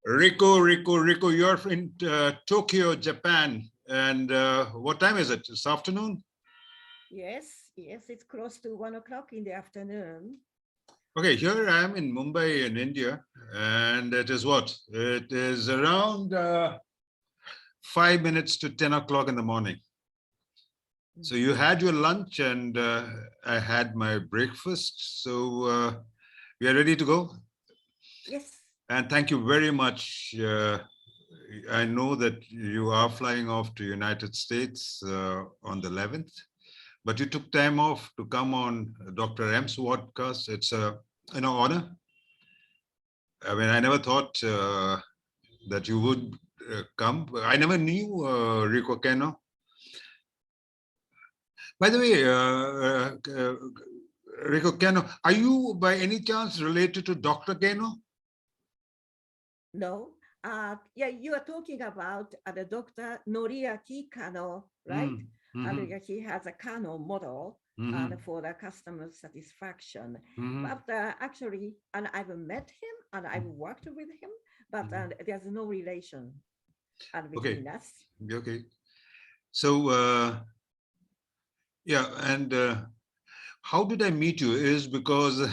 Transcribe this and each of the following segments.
Reiko, you're in Tokyo, Japan. And what time is it? This afternoon? Yes, it's close to 1 o'clock in the afternoon. Okay, here I am in Mumbai in India. And it is what? It is around 5 minutes to 10 o'clock in the morning. So you had your lunch and I had my breakfast. So we are ready to go. Yes. And thank you very much. I know that you are flying off to United States on the 11th, but you took time off to come on Dr. M's Vodcast. It's an honor. I mean, I never thought that you would come. I never knew Reiko Kano. By the way, Reiko Kano, are you by any chance related to Dr. Kano? No. Yeah, you are talking about the Dr. Noriaki Kano, right? And he has a Kano model for the customer satisfaction. But actually, and I've met him and I've worked with him, but there's no relation between us. Okay. So, yeah, and how did I meet you is because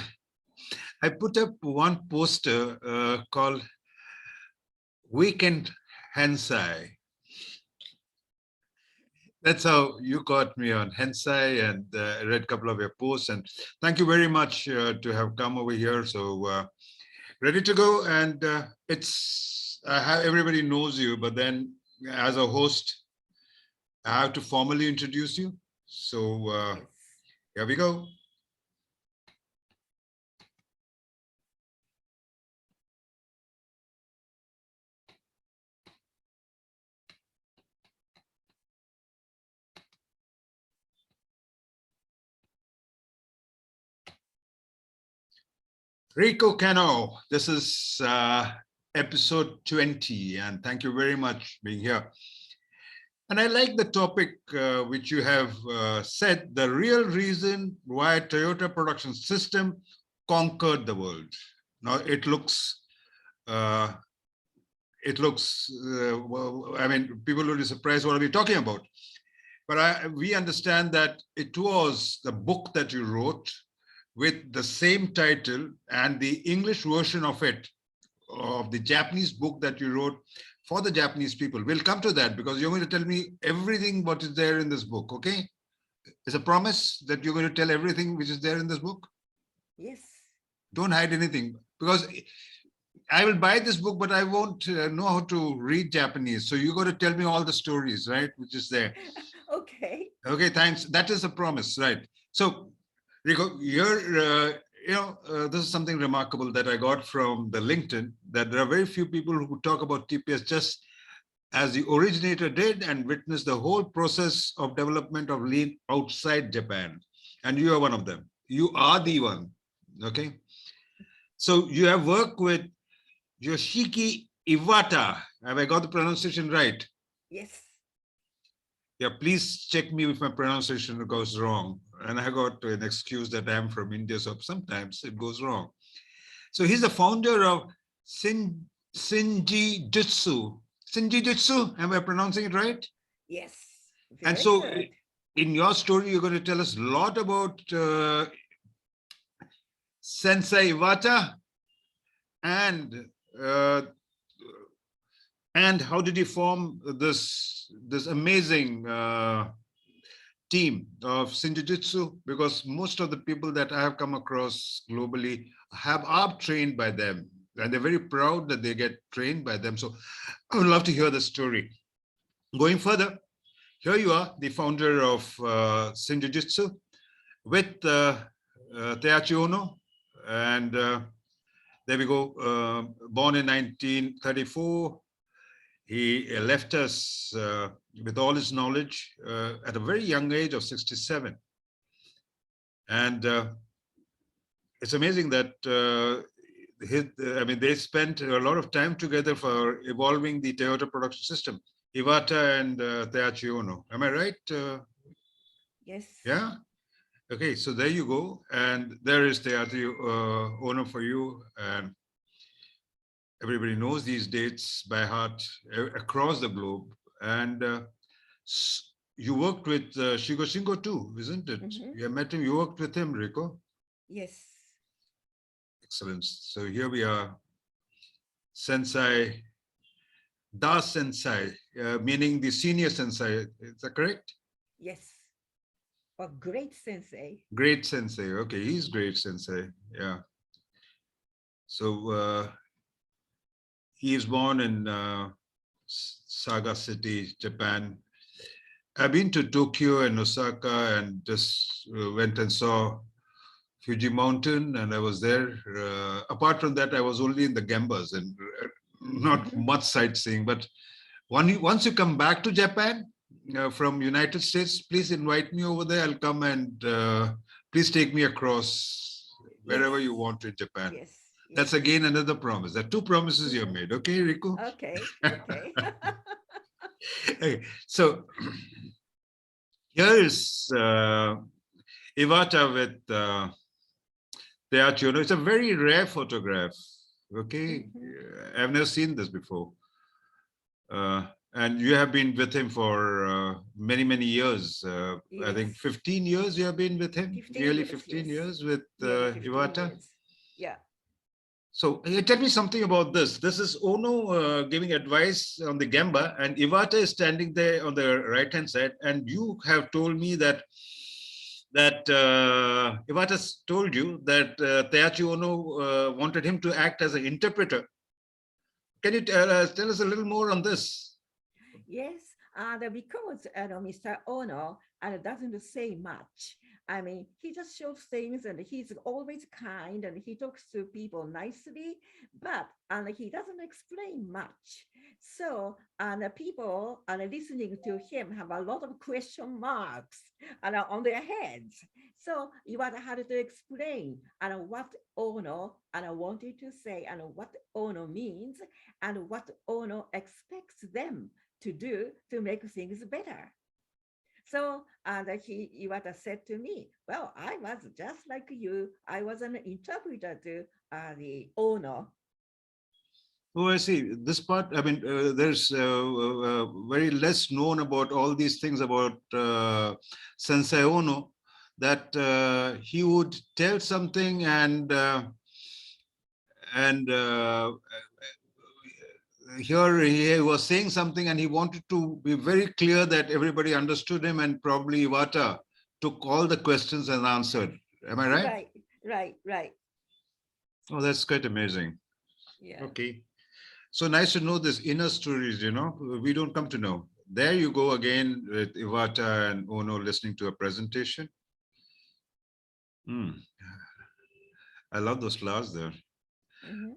I put up one poster called Weekend Hensai. That's how you caught me on Hensai, and I read a couple of your posts. And thank you very much to have come over here. So ready to go. And everybody knows you, but then as a host, I have to formally introduce you. So here we go. Reiko Kano, this is episode 20, and thank you very much for being here. And I like the topic which you have said, the real reason why Toyota production system conquered the world. Now it looks, well, I mean, people will be surprised what are we talking about. But we understand that it was the book that you wrote with the same title and the English version of it, of the Japanese book that you wrote for the Japanese people. We'll come to that because you're going to tell me everything what is there in this book, okay? It's a promise that you're going to tell everything which is there in this book? Yes. Don't hide anything, because I will buy this book, but I won't know how to read Japanese. So you got to tell me all the stories, right, which is there. Okay. Okay, thanks. That is a promise, right? So, Reiko, this is something remarkable that I got from the LinkedIn, that there are very few people who talk about TPS just as the originator did and witnessed the whole process of development of lean outside Japan. And you are one of them. You are the one, okay? So you have worked with Yoshiki Iwata. Have I got the pronunciation right? Yes. Yeah, please check me if my pronunciation goes wrong. And I got an excuse that I'm from India, so sometimes it goes wrong. So he's the founder of Shingijutsu. Shingijutsu, am I pronouncing it right? Yes. And so good. In your story, you're going to tell us a lot about Sensei Iwata and how did you form this amazing team of Shingijutsu? Because most of the people that I have come across globally are trained by them, and they're very proud that they get trained by them. So I would love to hear the story. Going further, here you are, the founder of Shingijutsu with Taiichi Ohno, and there we go, born in 1934. He left us with all his knowledge at a very young age of 67. And it's amazing that they spent a lot of time together for evolving the Toyota production system, Iwata and Taiichi Ohno. Am I right? Yes. Yeah? Okay, so there you go. And there is Taiichi Ohno for you. everybody knows these dates by heart across the globe. And you worked with Shingo too, isn't it? You met him, you worked with him, Reiko? Yes. Excellent. So here we are, Sensei, Da Sensei, meaning the senior Sensei. Is that correct? Yes. A great sensei. Great Sensei. Okay, he's great Sensei. Yeah. So he is born in Saga City, Japan. I've been to Tokyo and Osaka and just went and saw Fuji Mountain, and I was there. Apart from that, I was only in the Gembas and not much sightseeing. But once you come back to Japan from United States, please invite me over there. I'll come and please take me across wherever you want in Japan. Yes. That's again another promise. There are two promises you have made. Okay, Riku? Okay. Okay. Okay. So here is Iwata with Taiichi Ohno. It's a very rare photograph. Okay, I've never seen this before. And you have been with him for many, many years. Yes. I think 15 years you have been with him. 15 Nearly years, 15 yes. years with 15 Iwata. years. Yeah. So tell me something about this. This is Ohno giving advice on the Gemba, and Iwata is standing there on the right-hand side. And you have told me that Iwata told you that Taiichi Ohno wanted him to act as an interpreter. Can you tell us a little more on this? Yes, because Mr. Ono doesn't say much. I mean, he just shows things and he's always kind and he talks to people nicely, but he doesn't explain much. So people listening to him have a lot of question marks on their heads. So you had to explain what Ono wanted to say and what Ono means and what Ono expects them to do to make things better. So Iwata said to me, well, I was just like you. I was an interpreter to the Ono. Oh, I see. This part, I mean, there's very less known about all these things about Sensei Ono, that he would tell something and here he was saying something and he wanted to be very clear that everybody understood him, and probably Iwata took all the questions and answered. Am I right? Right. Oh, that's quite amazing. Yeah. Okay. So nice to know this inner stories, you know, we don't come to know. There you go again with Iwata and Ohno listening to a presentation. I love those flowers there.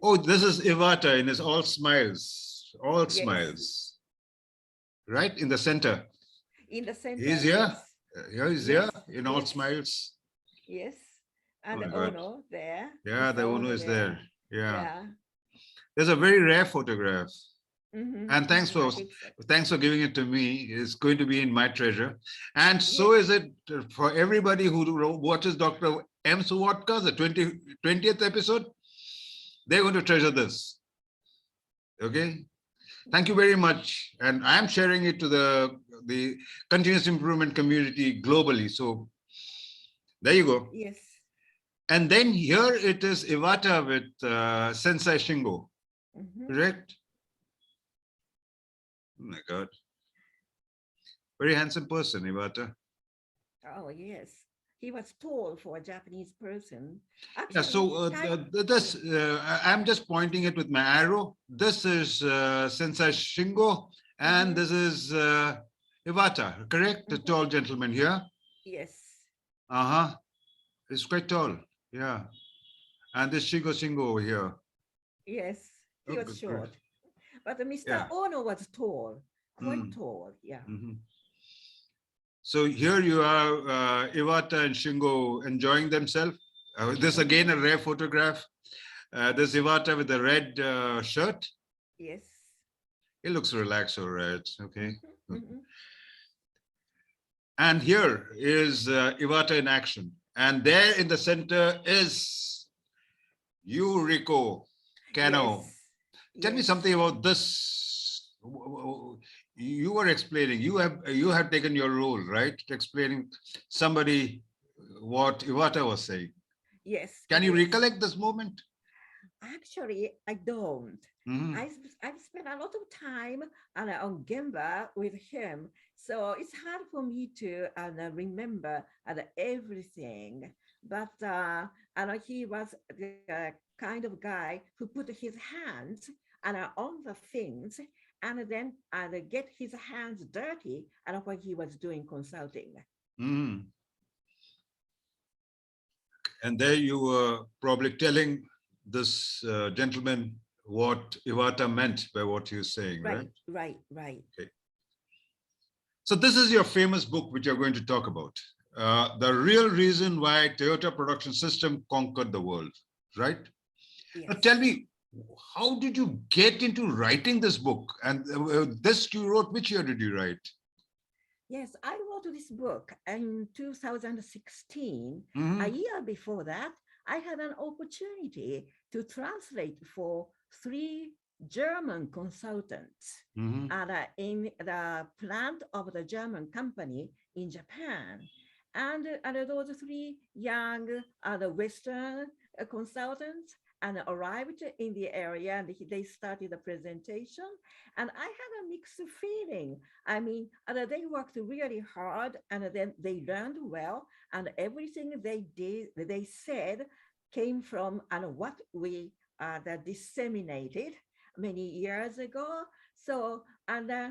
Oh, this is Iwata in his all smiles, smiles. Right in the center. In the center. He's here. Yes. Here he's here in all smiles. Yes. And the Ohno there. Yeah, the Ohno is there. Yeah. There's a very rare photograph. And thanks for giving it to me. It's going to be in my treasure. And so is it for everybody who watches Dr. M's Vodcast, the 20th episode. They're going to treasure this. Okay. Thank you very much. And I'm sharing it to the continuous improvement community globally. So there you go. Yes. And then here it is Iwata with Sensei Shingo. Correct? Oh my God. Very handsome person, Iwata. Oh, yes. He was tall for a Japanese person. Actually, yeah, so I'm just pointing it with my arrow. This is Sensei Shingo, and this is Iwata, correct? The tall gentleman here. Yes. It's quite tall, yeah. And this Shingo over here. Yes, he was short. But Mr. Ohno was tall, quite tall, yeah. So here you are, Iwata and Shingo enjoying themselves. This again a rare photograph. There's Iwata with the red shirt. Yes. He looks relaxed, all right. Okay. And here is Iwata in action. And there in the center is Reiko Kano. Tell me something about this. You were explaining, you have taken your role, right? Explaining somebody what Iwata was saying. Yes, Can you yes. recollect this moment? Actually, I don't. Mm-hmm. I've spent a lot of time on Gemba with him, so it's hard for me to remember everything. But he was the kind of guy who put his hands on the things and then get his hands dirty when he was doing consulting. Mm-hmm. And there you were probably telling this gentleman what Iwata meant by what he was saying, right? Right. Okay. So this is your famous book, which you're going to talk about. The real reason why Toyota production system conquered the world, right? Now Yes. tell me, how did you get into writing this book? And this you wrote, which year did you write? Yes, I wrote this book in 2016. A Mm-hmm. year before that, I had an opportunity to translate for three German consultants Mm-hmm. in the plant of the German company in Japan. And those three young Western consultants and arrived in the area and they started the presentation. And I had a mixed feeling. I mean, they worked really hard and then they learned well, and everything they did, they said, came from what we disseminated many years ago. So, and I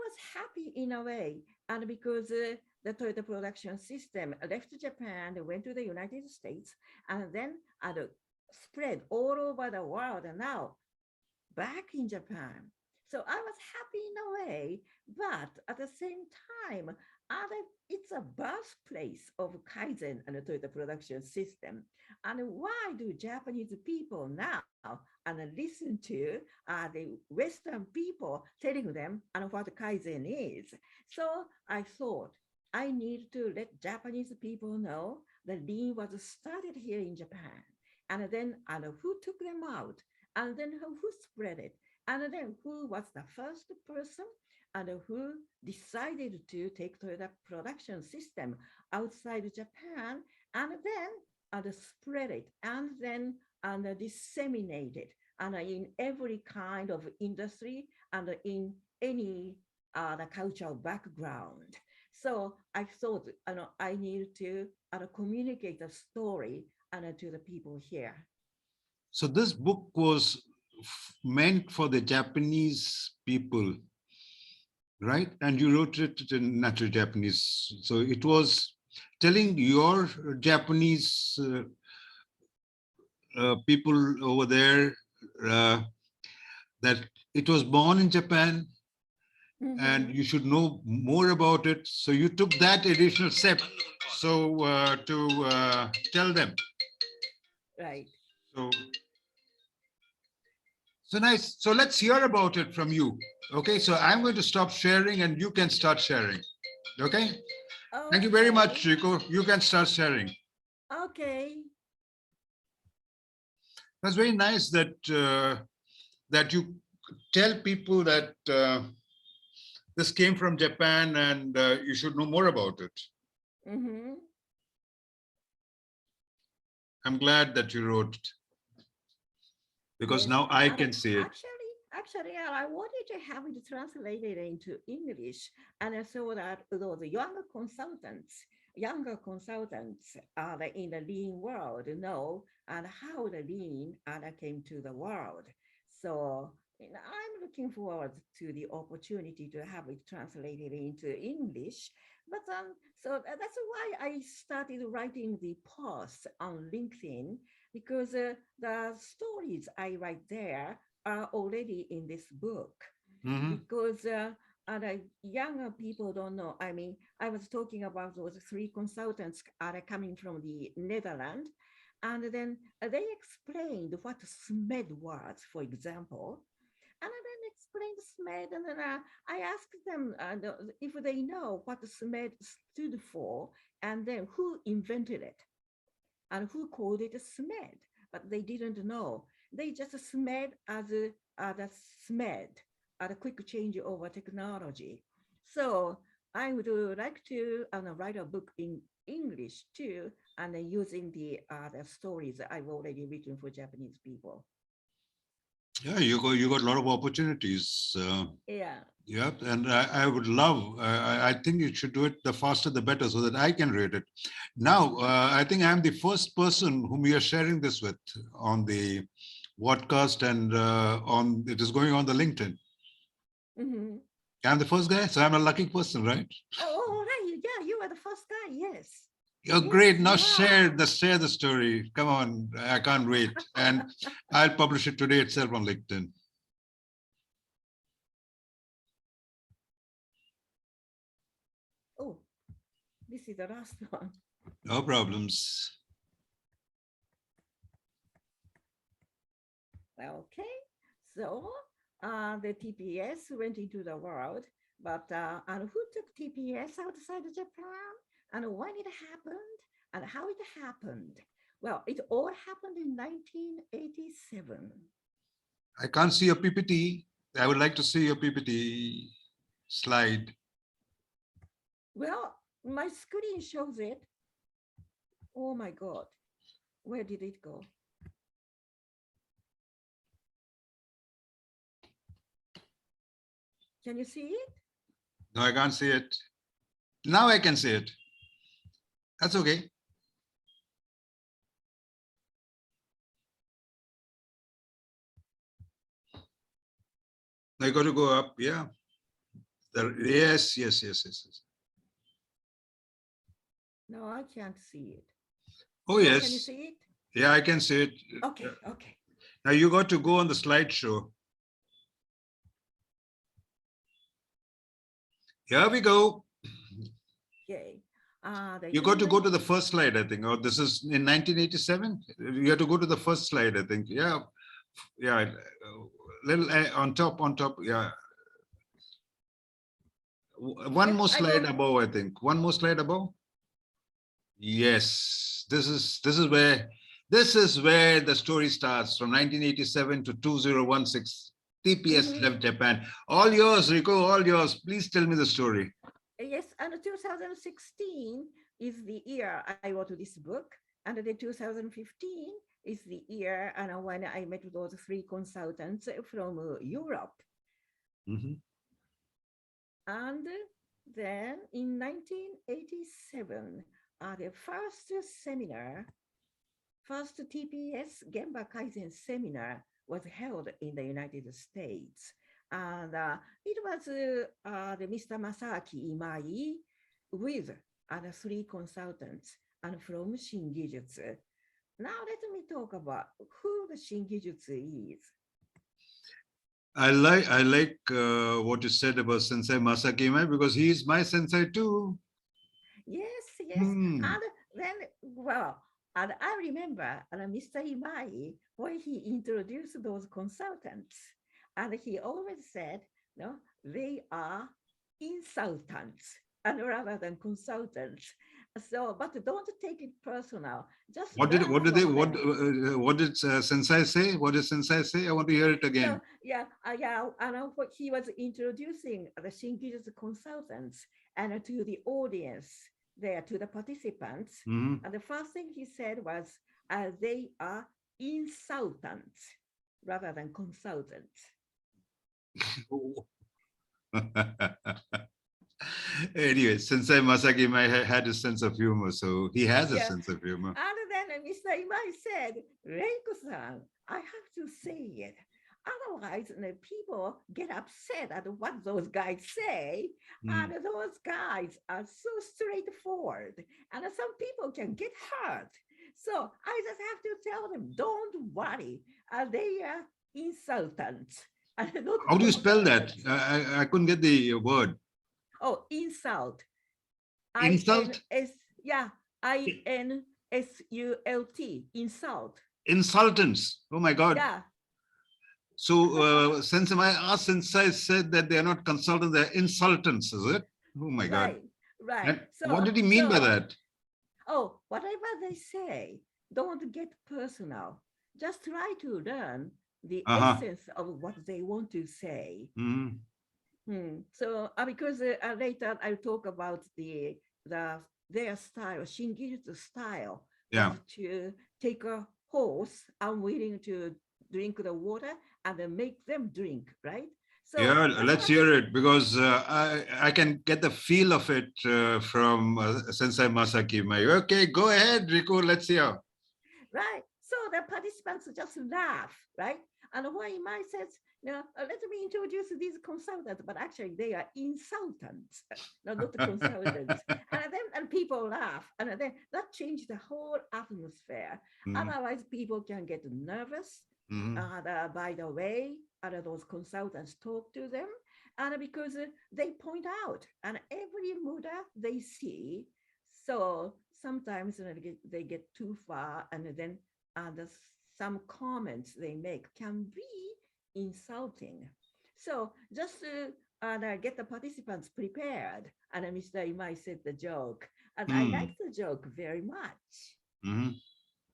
was happy in a way, and because the Toyota production system left Japan, went to the United States, and then spread all over the world, and now back in Japan. So I was happy in a way, but at the same time, it's a birthplace of Kaizen and the production system. And why do Japanese people now listen to the Western people telling them what Kaizen is? So I thought I need to let Japanese people know that Lean was started here in Japan. And then who took them out? And then who spread it? And then who was the first person and who decided to take the production system outside Japan and then spread it and then disseminate it and in every kind of industry and in any the cultural background. So I thought I need to communicate the story to the people here. So this book was meant for the Japanese people, right? And you wrote it in natural Japanese. So it was telling your Japanese people over there uh, that it was born in Japan and Mm-hmm. you should know more about it. So you took that additional step so to tell them. Right. So, so nice. So let's hear about it from you. Okay, so I'm going to stop sharing and you can start sharing. Okay. Thank you very much, Okay. Rico. You can start sharing. Okay. That's very nice that that you tell people that this came from Japan and you should know more about it. Mm-hmm. I'm glad that you wrote it because Yes. now I And can see it. actually, I wanted to have it translated into English, and so that those younger consultants are in the lean world know and how the lean came to the world. So I'm looking forward to the opportunity to have it translated into English. But so that's why I started writing the posts on LinkedIn because the stories I write there are already in this book Mhm. because younger people don't know. I mean, I was talking about those three consultants are coming from the Netherlands, and then they explained what SMED was, for example, and I then explained SMED, and then I asked them if they know what SMED stood for, and then who invented it and who called it SMED, but they didn't know. They just SMED as the SMED, the quick change over technology. So I would like to write a book in English too, and using the stories I've already written for Japanese people. Yeah, you got a lot of opportunities. Yeah. Yeah, and I would love. I think you should do it the faster the better, so that I can read it. Now, I think I'm the first person whom we are sharing this with on the Vodcast, and on it is going on the LinkedIn. Mm-hmm. I'm the first guy, so I'm a lucky person, right? Oh, right. Yeah, you are the first guy. Yes. Oh, Yes, great! Now you are. share the story. Come on, I can't wait, and I'll publish it today itself on LinkedIn. Oh, this is the last one. No problems. Okay. So the TPS went into the world, but and who took TPS outside of Japan, and when it happened, and how it happened? Well, it all happened in 1987. I can't see your PPT. I would like to see your PPT slide. Well, my screen shows it. Oh my God. Where did it go? Can you see it? No, I can't see it. Now I can see it. That's okay. I got to go up. Yeah. Yes. No, I can't see it. Oh, Oh, can you yes. see it? Yeah, I can see it. Okay, okay. Now you got to go on the slideshow. Here we go. Okay. You got to go to the first slide, I think. Oh, this is in 1987. You have to go to the first slide, I think. Yeah. Yeah. Little on top. Yeah. One more slide above, I think. One more slide above. Yes. This is where the story starts, from 1987 to 2016. TPS left Japan. All yours, Reiko, all yours. Please tell me the story. Yes, and 2016 is the year I wrote this book, and the 2015 is the year and when I met those three consultants from Europe. And then in 1987, the first TPS Gemba Kaizen seminar was held in the United States. And it was the Mr. Masaki Imai with other three consultants and from Shingijutsu. Now let me talk about who the Shingijutsu is. I like what you said about Sensei Masaki Imai, because he is my sensei too. Yes. And then, well, and I remember Mr. Imai, when he introduced those consultants, and he always said, no, they are insultants and rather than consultants. So, but don't take it personal. Just what did Sensei say? What did Sensei say? I want to hear it again. Yeah. And what he was introducing the Shingijutsu consultants and to the audience there, to the participants. And the first thing he said was, they are insultants rather than consultants. Anyway, Sensei Masaki Imai had a sense of humor, so he has a sense of humor. And then Mr. Imai said, Reiko-san, I have to say it. Otherwise, people get upset at what those guys say, and those guys are so straightforward, and some people can get hurt. So I just have to tell them, don't worry, they are insultants. How do you spell that? I couldn't get the word. Oh, insult. Insult? INSULT, insult. Insultants. Oh my God. Yeah. So Sensei said that they are not consultants, they're insultants, is it? Oh my God. Right. So, what did he mean by that? Oh, whatever they say, don't get personal. Just try to learn the Uh-huh. essence of what they want to say. Mm-hmm. So because later I'll talk about the their style, Shingijutsu style was Yeah. to take a horse unwilling to drink the water and then make them drink, right? So Yeah, that's let's what the hear it because I can get the feel of it from Sensei Masaki Mai. Okay, go ahead, Riku. Let's hear. right. So the participants just laugh, right? And why Imai says, let me introduce these consultants, but actually they are insultants, no, not the consultants. And people laugh, and then that changed the whole atmosphere. Mhm, Otherwise, people can get nervous. mhm, By the way, those consultants talk to them, and because they point out, and every Buddha they see, so sometimes they get too far, and then some comments they make can be insulting. So just to get the participants prepared, and Mr. Imai said the joke, and I mhm, like the joke very much. mhm,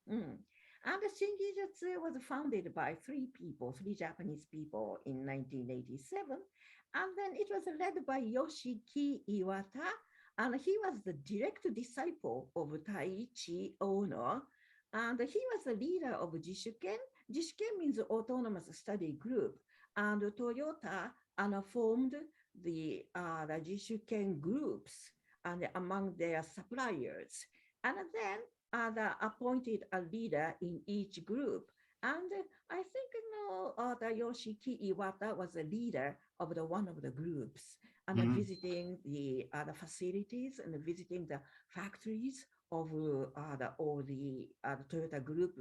Mm. And the Shingijutsu was founded by three Japanese people in 1987. And then it was led by Yoshiki Iwata. And he was the direct disciple of Taiichi Ohno. And he was the leader of JISHUKEN. JISHUKEN means autonomous study group. And Toyota formed the JISHUKEN groups and among their suppliers. And then appointed a leader in each group. And I think the Yoshiki Iwata was a leader of the one of the groups and mhm. visiting the facilities and visiting the factories of all the Toyota Group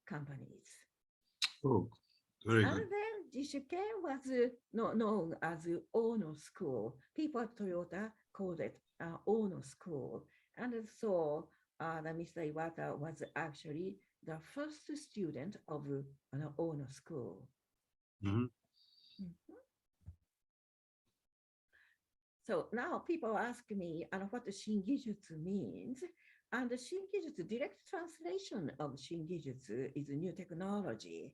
companies. Oh, very And good. then Jishuken was known as Ohno School. People at Toyota called it Ohno School. And so the Mr. Iwata was actually the first student of an Ohno School. Mhm, Mhm. So now people ask me what the Shingijutsu means. And the Shingijutsu, direct translation of Shingijutsu is a new technology.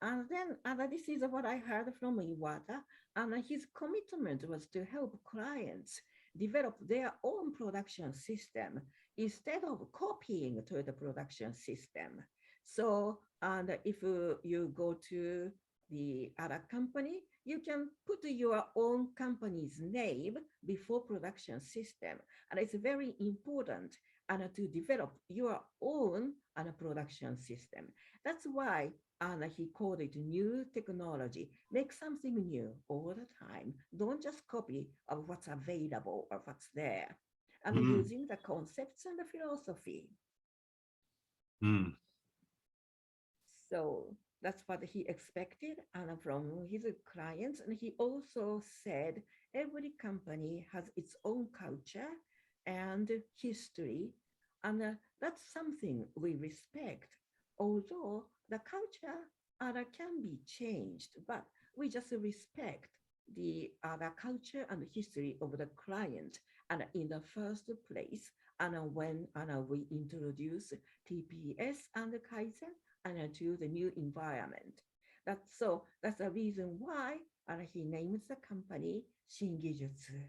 And then this is what I heard from Iwata. And his commitment was to help clients develop their own production system instead of copying to the production system. So, and if you go to the other company, you can put your own company's name before production system. And it's very important to develop your own production system. That's why and he called it new technology. Make something new all the time. Don't just copy of what's available or what's there. And mhm, using the concepts and the philosophy. mhm, So that's what he expected and from his clients. And he also said every company has its own culture and history. And that's something we respect. Although the culture can be changed, but we just respect the culture and history of the client. And in the first place, and when we introduce TPS and Kaizen, and to the new environment. That's the reason why he names the company Shingijutsu.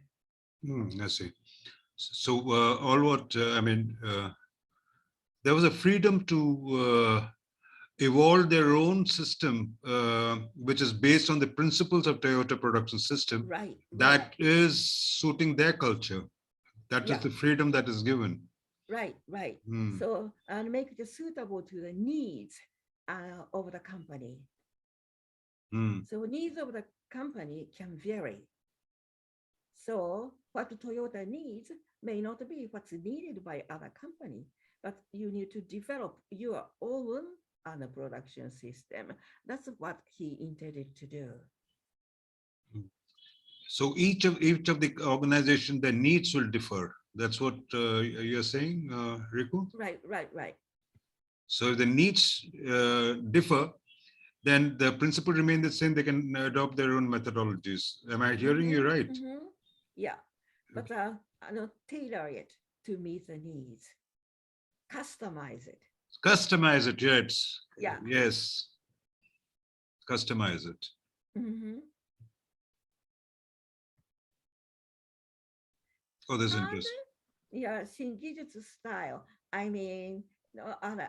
mhm. I see. So, all what I mean, there was a freedom to evolve their own system, which is based on the principles of Toyota production system Right, right. that is suiting their culture. That is Yeah, the freedom that is given. right, right. Hmm, So and make it suitable to the needs of the company. hmm, So needs of the company can vary. So what Toyota needs may not be what's needed by other company, but you need to develop your own production system. That's what he intended to do. hmm. So each of the organization, their needs will differ. That's what you're saying, Riku. Right, right, right. So if the needs differ, then the principle remain the same. They can adopt their own methodologies. Am I hearing you Mm-hmm, right? mm-hmm. Yeah, but tailor it to meet the needs, customize it. Customize it, yes. Yeah, Yes. customize it. Mm-hmm. Oh, that's And interesting. yeah, Shingijutsu style. I mean,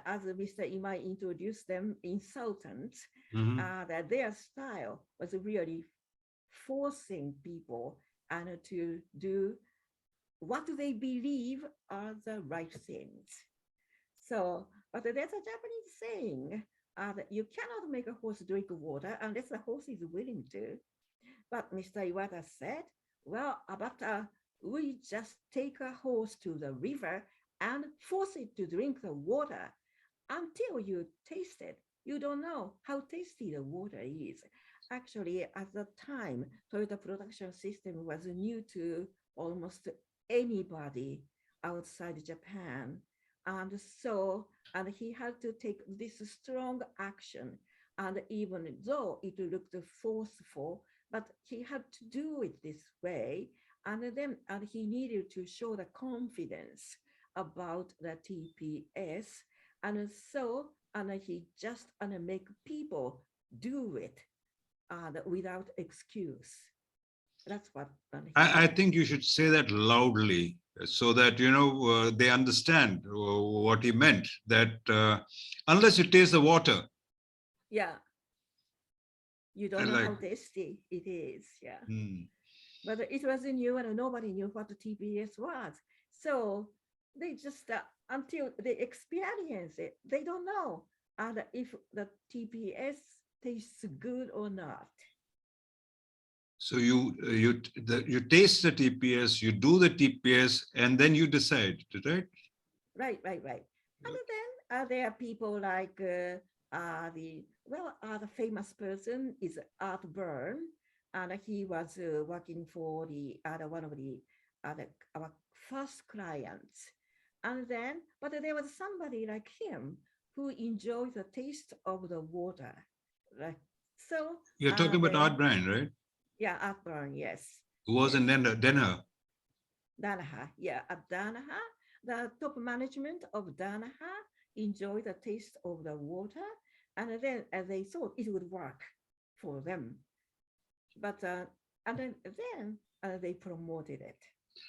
as Mr. Imai introduced them, insultants, Mm-hmm. that their style was really forcing people and to do what they believe are the right things. So, but there's a Japanese saying that you cannot make a horse drink water unless the horse is willing to. But Mr. Iwata said, well, but we just take a horse to the river and force it to drink the water. Until you taste it, you don't know how tasty the water is. Actually, at the time, Toyota production system was new to almost anybody outside Japan. And so, and he had to take this strong action. And even though it looked forceful, but he had to do it this way. And he needed to show the confidence about the TPS. And so, and he just and make people do it without excuse. That's what he I did. think you should say that loudly so that they understand what he meant. That unless you taste the water, Yeah, you don't know like how tasty it is. Yeah, hmm. but it was new and nobody knew what the TPS was. So they just until they experience it, they don't know if the TPS tastes good or not. So you taste the TPS, you do the TPS, and then you decide, right? Right, right, right. And then there are people like the famous person is Art Byrne, and he was working for the other one of the our first clients. And then, but there was somebody like him who enjoyed the taste of the water. Like so, You're talking about then Art Brand, right? yeah, Art Byrne, yes, Who was yes. in Denver. Danaher, yeah, at Danaher, the top management of Danaher enjoyed the taste of the water, and then they thought it would work for them. But and then they promoted it,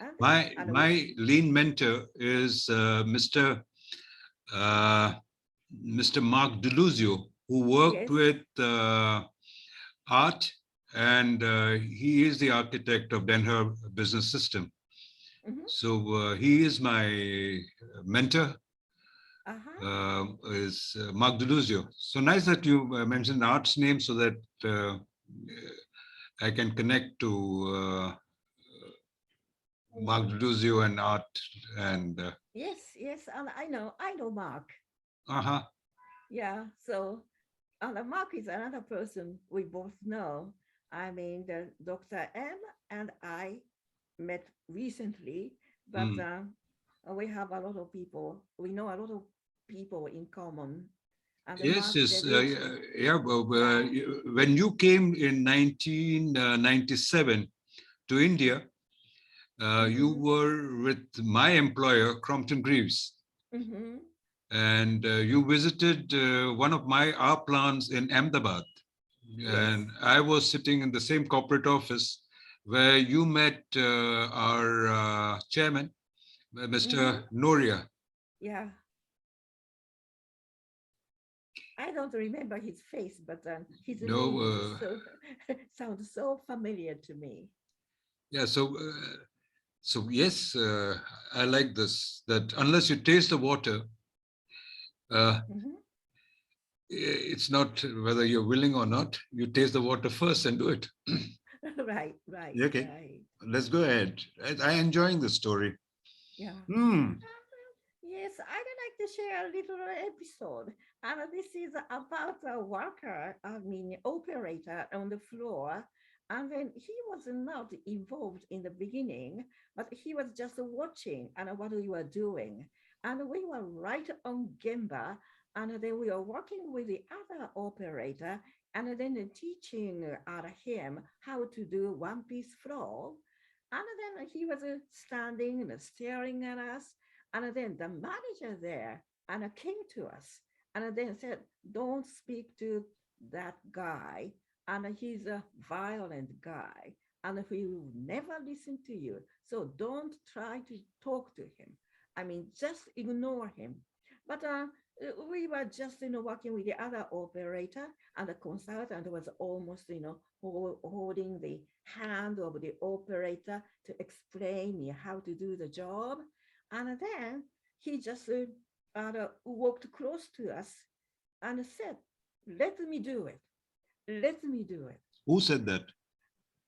and My and we, my lean mentor is uh, Mr. Mark Deluzio, who worked yes, with Art, and he is the architect of Denver Business System. mm-hmm, So he is my mentor, uh-huh, is Mark Deluzio. So nice that you mentioned Art's name so that I can connect to Mark Deluzio and Art and yes, and I know Mark, uh-huh. yeah, so Mark is another person we both know. I mean, the Dr. M and I met recently, but Mm. we have a lot of people. We know a lot of people in common. And Yes, Mark yes, dedicated. yeah. When you came in 1997 to India, you Mm-hmm, were with my employer, Crompton Greaves, mm-hmm, and you visited one of our plants in Ahmedabad. yes. And I was sitting in the same corporate office where you met our chairman, Mm-hmm, Mr. Noria. yeah. I don't remember his face, but his No, name is so sounds so familiar to me. yeah. So yes, I like this. That unless you taste the water, uh, Mm-hmm. it's not whether you're willing or not. You taste the water first and do it. Right, right, Yeah, okay, right. let's go ahead. I enjoying the story. Yeah. Hmm. Yes, I'd like to share a little episode. And this is about a worker, I mean, operator on the floor. And then he was not involved in the beginning, but he was just watching and what we were doing. And we were right on Gemba. And then we were working with the other operator and then teaching him how to do one piece flow. And then he was standing and staring at us, and then the manager there and came to us and then said, don't speak to that guy, and he's a violent guy, and he will never listen to you. So don't try to talk to him. I mean, just ignore him. But we were just, working with the other operator, and the consultant was almost, holding the hand of the operator to explain me how to do the job. And then he just walked close to us and said, let me do it. Let me do it. Who said that?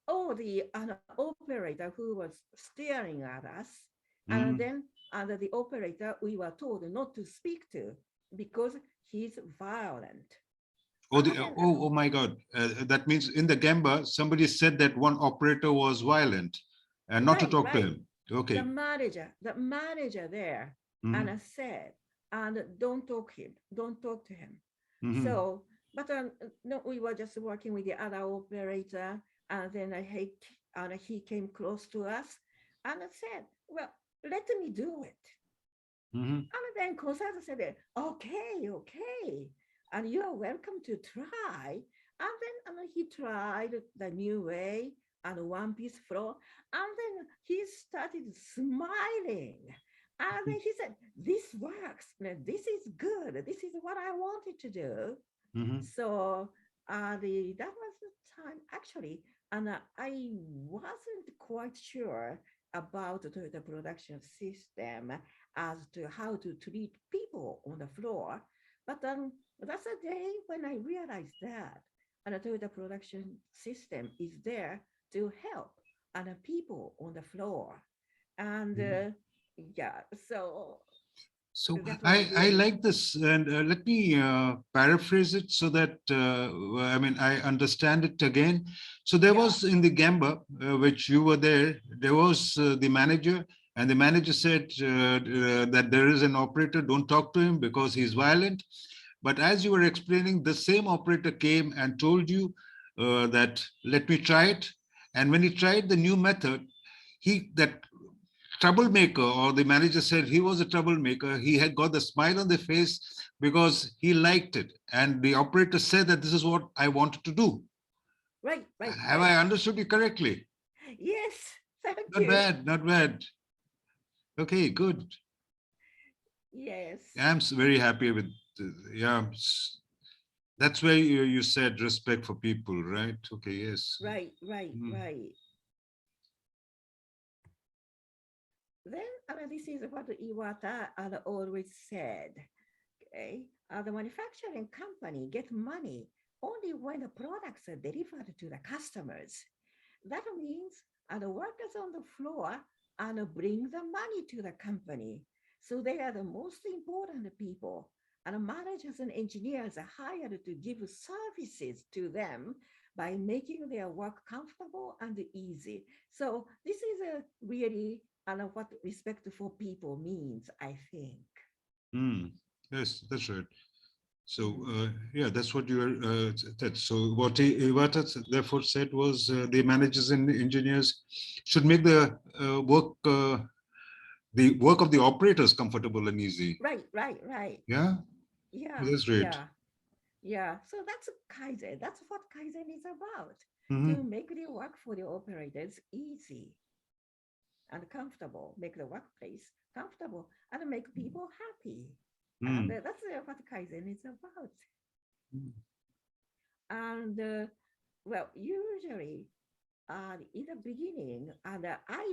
Oh, the an operator who was staring at us. And Mhm. then under the operator, we were told not to speak to because he's violent. Oh, And then oh my God. That means in the Gamba, somebody said that one operator was violent and not to right, talk to right. him. Okay. The manager there, and Hmm. I said, and don't talk to him. Hmm. So, but no, we were just working with the other operator, and then he came close to us, and I said, well, let me do it. Hmm. And then consultant said, okay, okay, and you are welcome to try. And then he tried the new way and one piece floor, and then he started smiling. And then he said, this works. This is good. This is what I wanted to do. Hmm. So that was the time actually, and I wasn't quite sure about the production system as to how to treat people on the floor. But that's a day when I realized that and the Toyota production system is there to help other people on the floor. And yeah, so So that was I really, like this, and let me paraphrase it so that I mean I understand it again. So there yeah, was in the Gamba, which you were there, there was the manager, and the manager said that there is an operator, don't talk to him because he's violent. But as you were explaining, the same operator came and told you that let me try it, and when he tried the new method, he that troublemaker, or the manager said he was a troublemaker, he had got the smile on the face because he liked it, and the operator said that this is what I wanted to do. right, right, Have right. I understood you correctly? Yes, thank Not you. bad, not bad. Okay, good. Yes, I'm very happy with yeah, that's where you said respect for people, right? Okay, yes. right, right, Mm. right. Then this is what Iwata always said. Okay, the manufacturing company get money only when the products are delivered to the customers. That means the workers on the floor bring the money to the company. So they are the most important people. And the managers and engineers are hired to give services to them by making their work comfortable and easy. So this is a really what respect for people means, I think. Mm. Yes, that's right. So Mhm. yeah, that's what you were. That so what Iwata therefore said was the managers and engineers should make the work of the operators comfortable and easy. Right, right, right. Yeah, Yeah, that's great. yeah. Yeah, so that's Kaizen. That's what Kaizen is about, to Hmm. make the work for the operators easy and comfortable, make the workplace comfortable, and make people happy. And Mm. that's what Kaizen is about. And well, usually in the beginning, and I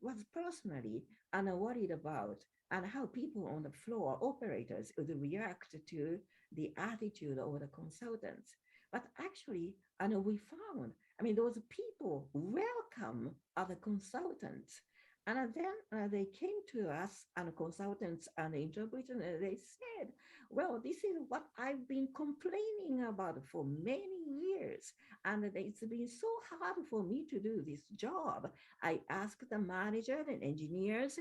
was personally worried about and how people on the floor, operators, would react to the attitude of the consultants. But actually, and we found, I mean, those people welcome other consultants. And then they came to us and consultants and interpreters, and they said, well, this is what I've been complaining about for many years. And it's been so hard for me to do this job. I asked the manager and engineers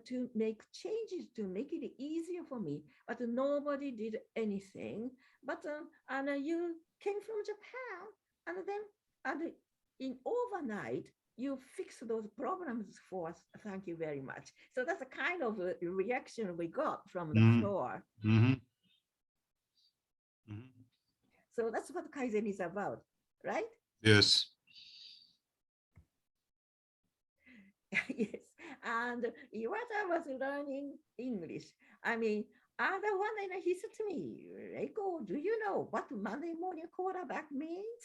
to make changes to make it easier for me, but nobody did anything. But you came from Japan, and then in overnight you fix those problems for us. Thank you very much. So that's the kind of reaction we got from the Mm. floor. Hmm. Hmm. So that's what Kaizen is about, right? Yes. Yes. And Iwata was learning English. I mean, other one, and he said to me, Reiko, do you know what Monday morning quarterback means?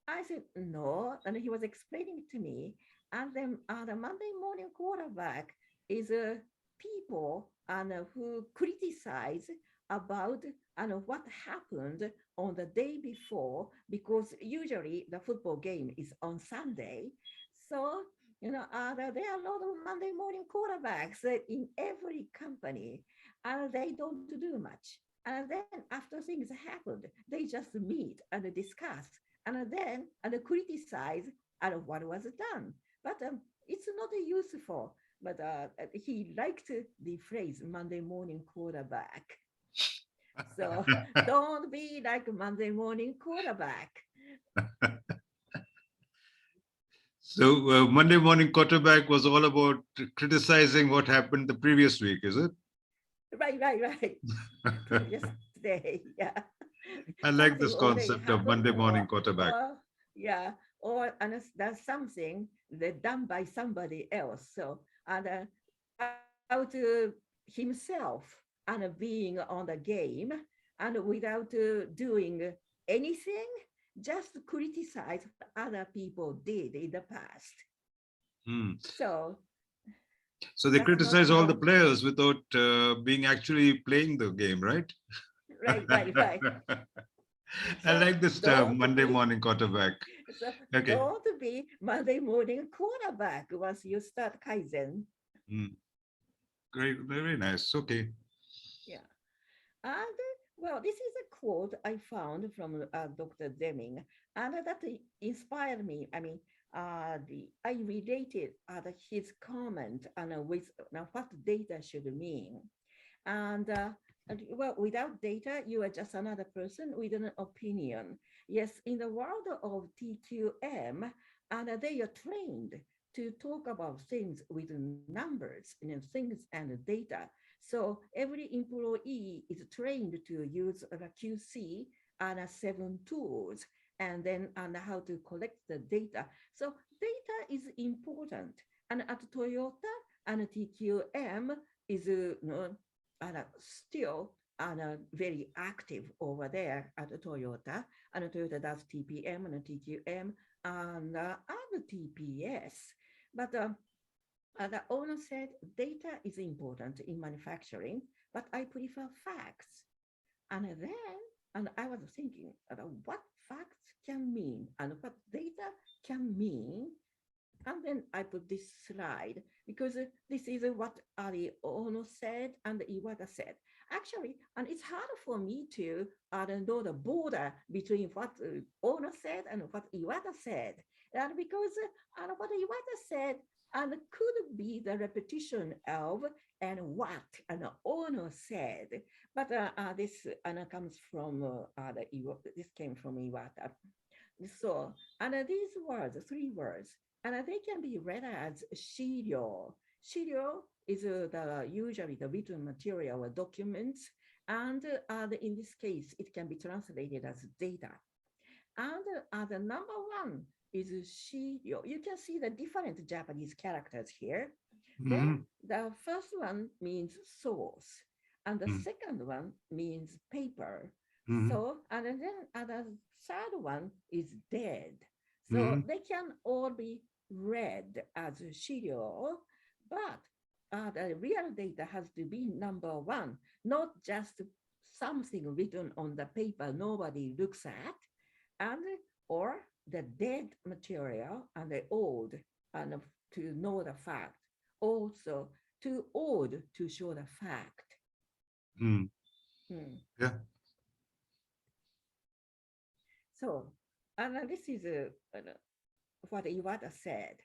I said, no. And he was explaining to me. And then the Monday morning quarterback is people who criticize about what happened on the day before, because usually the football game is on Sunday. So, there are a lot of Monday morning quarterbacks in every company, and they don't do much. And then after things happened, they just meet and discuss and criticize what was done. But it's not useful. But he liked the phrase Monday morning quarterback. So don't be like Monday morning quarterback. So Monday morning quarterback was all about criticizing what happened the previous week, is it? Right. Previous day, yeah. I like Something this already concept of happened, Monday morning quarterback. or yeah, or and that's something that done by somebody else. So without himself being on the game and without doing anything, just criticize what other people did in the past. Hmm. So So they that's not criticize all the how. players without being actually playing the game, right? Right. I So like this term, don't Monday be morning quarterback. so Okay. don't be Monday morning quarterback once you start Kaizen. Hmm. Great, very nice. Okay. Yeah. And well, this is a quote I found from Dr. Deming, and that inspired me. I mean, I related his comment with what data should mean. And well, without data, you are just another person with an opinion. Yes, in the world of TQM, and they are trained to talk about things with numbers, things and data. So every employee is trained to use the QC and 7 tools, and then how to collect the data. So data is important. And at Toyota and TQM is still very active over there at Toyota. And Toyota does TPM and TQM and other TPS. But the owner said data is important in manufacturing, but I prefer facts. And I was thinking what facts can mean and what data can mean. And then I put this slide because this is what Ari Ohno said and Iwata said. Actually, and it's hard for me to know the border between what Ohno said and what Iwata said. And because what Iwata said and could be the repetition of and what an Ohno said. But this comes from this came from Iwata. So, these words, 3 words, and they can be read as shiryo. Shiryo is usually the written material or documents, and in this case, it can be translated as data. And the number one is shiryo. You can see the different Japanese characters here. Then Mhm. the first one means source, and the Mhm. second one means paper. Mhm. So, and then the third one is dead. So Mhm. they can all be read as shiryo, but the real data has to be number one, not just something written on the paper nobody looks at, and or the dead material and the old, and to know the fact. Also, too old to show the fact. Mhm. Hmm. Yeah. So, and this is what Iwata said.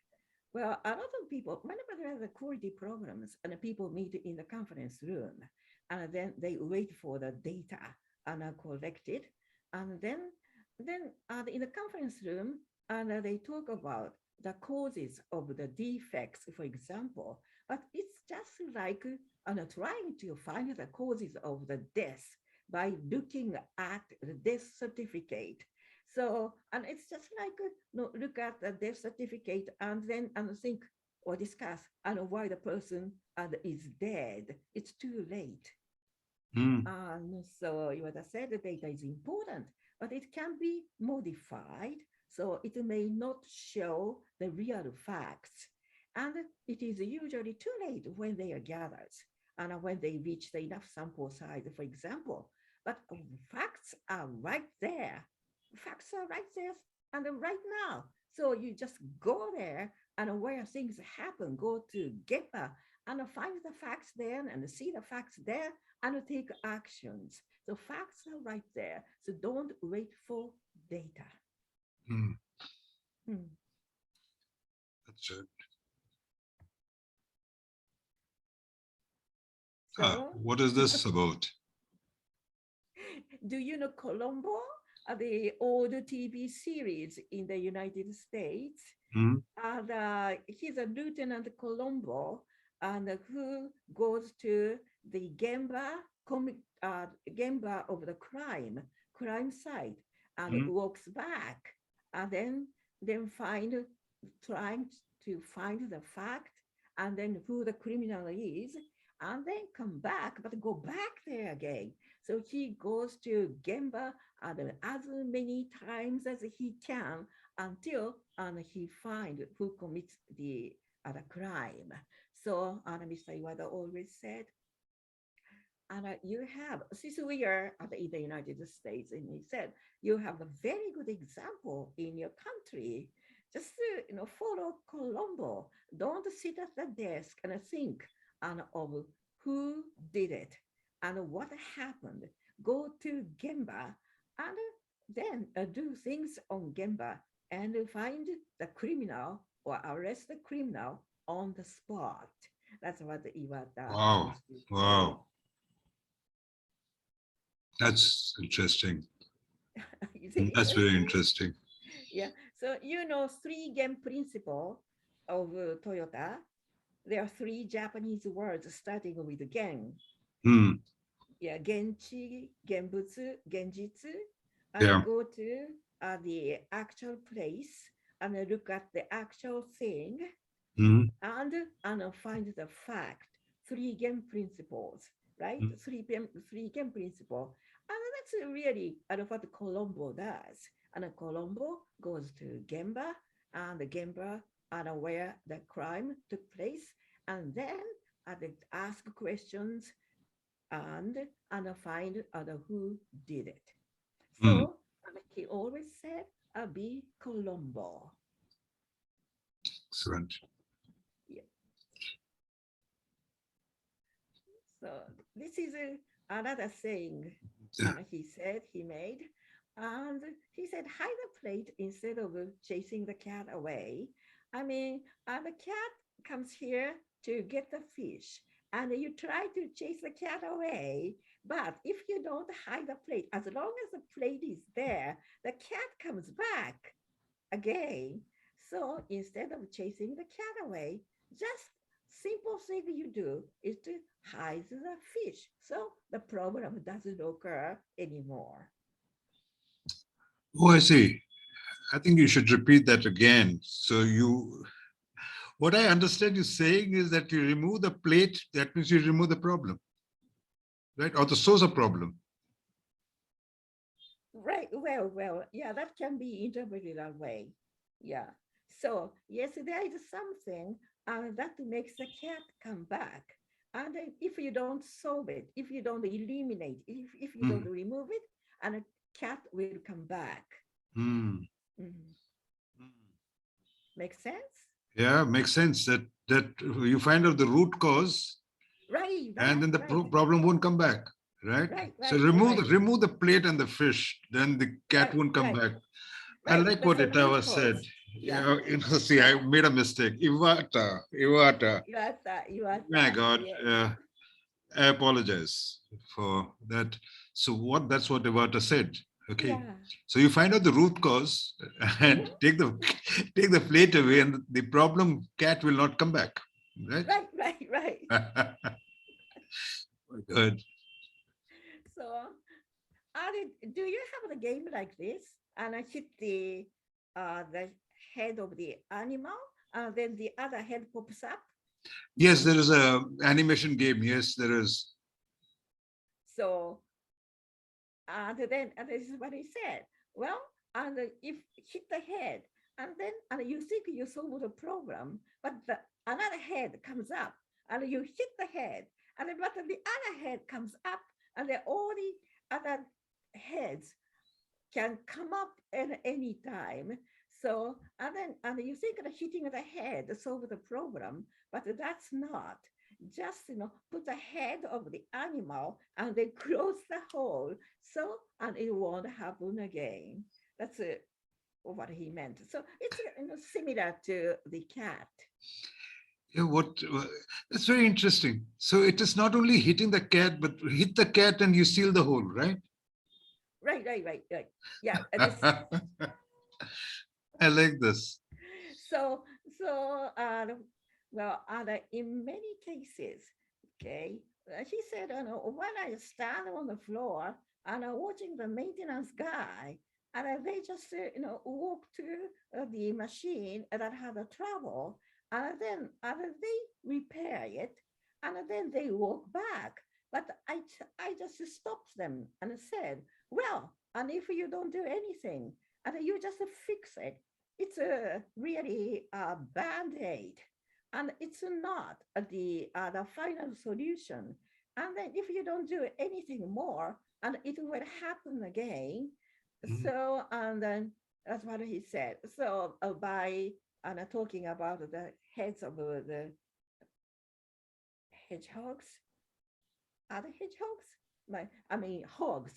Well, a lot of people, whenever there are the quality programs and people meet in the conference room, and then they wait for the data and are collected, and then in the conference room, and they talk about the causes of the defects, for example. But it's just like trying to find the causes of the death by looking at the death certificate. So, and it's just like look at the death certificate and then think or discuss and why the person is dead. It's too late. And so Iwata said the data is important, but it can be modified. So it may not show the real facts. And it is usually too late when they are gathered and when they reach the enough sample size, for example. But facts are right there. Facts are right there and right now. So you just go there and where things happen, go to GEPA and find the facts there and see the facts there and take actions. So facts are right there. So don't wait for data. That's it. So, what is this about? Do you know Colombo? The old TV series in the United States. He's a Lieutenant Colombo, and who goes to the Gemba of the crime site, and walks back, and then trying to find the fact, and then who the criminal is, and then come back, but go back there again. So he goes to Gemba as many times as he can until he finds who commits the crime. So Mr. Iwata always said, and you have, since we are in the United States, and he said, you have a very good example in your country. Just follow Colombo. Don't sit at the desk and think of who did it and what happened. Go to Gemba and then do things on Gemba and find the criminal or arrest the criminal on the spot. That's what the Iwata. Wow. That's interesting. That's very interesting. Yeah. So, 3-gen principle of Toyota. There are 3 Japanese words starting with gen. Yeah, genchi, genbutsu, genjitsu. And go to the actual place and look at the actual thing and find the fact. 3-gen principles, right? 3-gen principle. And that's really what Colombo does. And Colombo goes to Gemba, and the Gemba where the crime took place, and then ask questions and find who did it. So he always said, be Colombo. Excellent. Yeah. So this is another saying he made. And he said, hide the plate instead of chasing the cat away. I mean, the cat comes here to get the fish, and you try to chase the cat away. But if you don't hide the plate, as long as the plate is there, the cat comes back again. So instead of chasing the cat away, just simple thing you do is to hide the fish. So the problem doesn't occur anymore. Oh, I see. I think you should repeat that again. So what I understand you saying is that you remove the plate, that means you remove the problem, right? Or the source of problem. Right. Well, yeah, that can be interpreted that way. Yeah. So yes, there is something that makes the cat come back. And if you don't solve it, if you don't eliminate, if you don't remove it, and a cat will come back. Makes sense? Yeah, makes sense that you find out the root cause, right, and then the problem won't come back, right? So remove the plate and the fish, then the cat won't come back. I like what Itawa said. Yeah, see, I made a mistake. Iwata. My God, I apologize for that. So that's what Iwata said. Okay. Yeah. So you find out the root cause and take the plate away, and the problem cat will not come back. Right? Right. Good. So do you have a game like this? And I hit the head of the animal, and then the other head pops up. Yes, there is a animation game. Yes, there is. So, and this is what he said. Well, and if hit the head, and then and you think you solved the problem, but another head comes up, and you hit the head, and then, but the other head comes up, and then all the other heads can come up at any time. So, and you think that hitting the head solve the problem, but that's not. Just put the head of the animal and then close the hole, so and it won't happen again. That's what he meant. So it's similar to the cat. Yeah, that's very interesting. So it is not only hitting the cat, but hit the cat and you seal the hole, right? Right. Yeah. I like this. So, well, in many cases, okay, he said, when I stand on the floor and watching the maintenance guy, and they just, walk to the machine that had a trouble, and then they repair it, and then they walk back. But I just stopped them and said, well, and if you don't do anything, and you just fix it, it's a really a band-aid, and it's not the final solution. And then if you don't do anything more, and it will happen again. Mhm. So, and then that's what he said. So by talking about the heads of the hedgehogs, other hedgehogs, I mean hogs,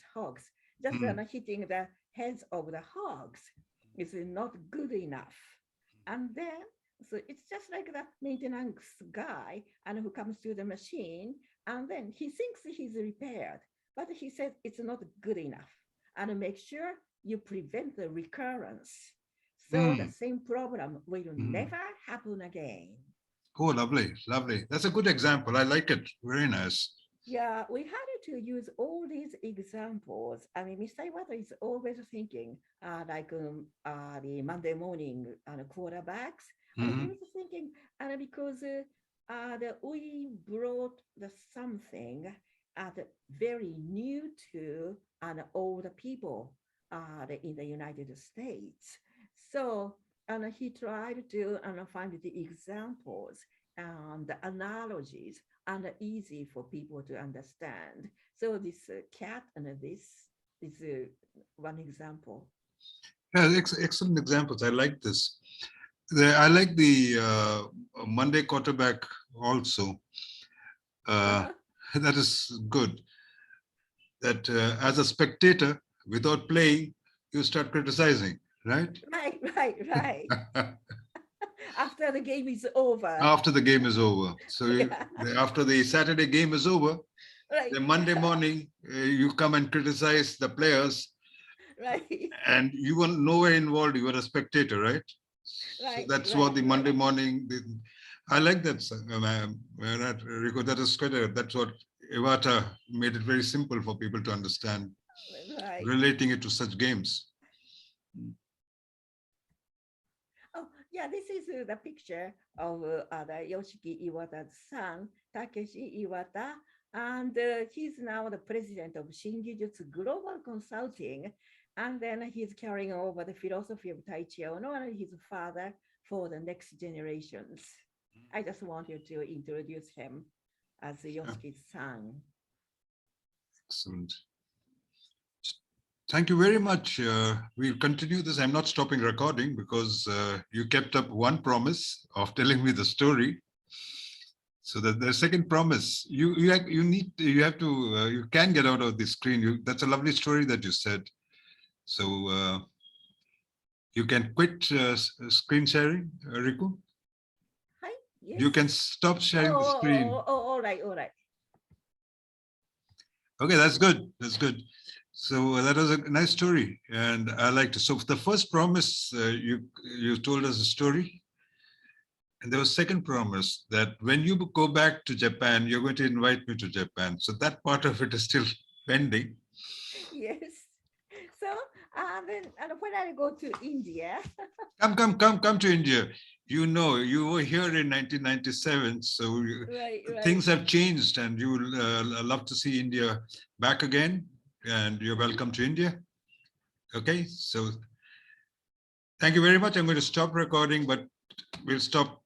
just Mhm. hitting the heads of the hogs is not good enough. And then, so it's just like the maintenance guy and who comes to the machine, and then he thinks he's repaired, but he says it's not good enough. And make sure you prevent the recurrence. So the Mm. same problem will Mm. never happen again. Oh, lovely, lovely. That's a good example. I like it. Very nice. Yeah, we had to use all these examples. I mean, Mr. Iwata is always thinking like the Monday morning quarterbacks. And he Mhm. was thinking, and because we brought the something very new to all the people in the United States. So, and he tried to find the examples and the analogies and easy for people to understand. So this cat and this is one example. Yeah, excellent examples. I like this. I like the Monday quarterback also. Uh, Uh-huh. that is good. That as a spectator, without playing, you start criticizing, right? Right. After the game is over. After the game is over. So Yeah, after the Saturday game is over, right, the Monday morning, you come and criticize the players, right, and you were nowhere involved. You were a spectator, right? So that's what the right. Monday morning. I like that, Rico. That is quite that's what Iwata made it very simple for people to understand, Right. relating it to such games. Oh, yeah, this is the picture of the Yoshiki Iwata's son, Takeshi Iwata, and he's now the president of Shingijutsu Global Consulting, and then he's carrying over the philosophy of Taiichi Ohno and his father for the next generations. I just wanted to introduce him as Yeah, Yoshiki's son. excellent. Thank you very much. We'll continue this. I'm not stopping recording because you kept up one promise of telling me the story. So that the second promise, you have to you can get out of the screen. That's a lovely story that you said. So you can quit screen sharing, Riku. Hi, yes. You can stop sharing the screen. All right, all right. Okay, that's good. That's good. So that was a nice story, and I liked it. So the first promise, you told us a story, and there was second promise that when you go back to Japan, you're going to invite me to Japan. So that part of it is still pending. Yes. And when I go to India, Come to India. You know, you were here in 1997, so right, things have changed, and you will love to see India back again. And you're welcome to India. Okay, so thank you very much. I'm going to stop recording, but we'll stop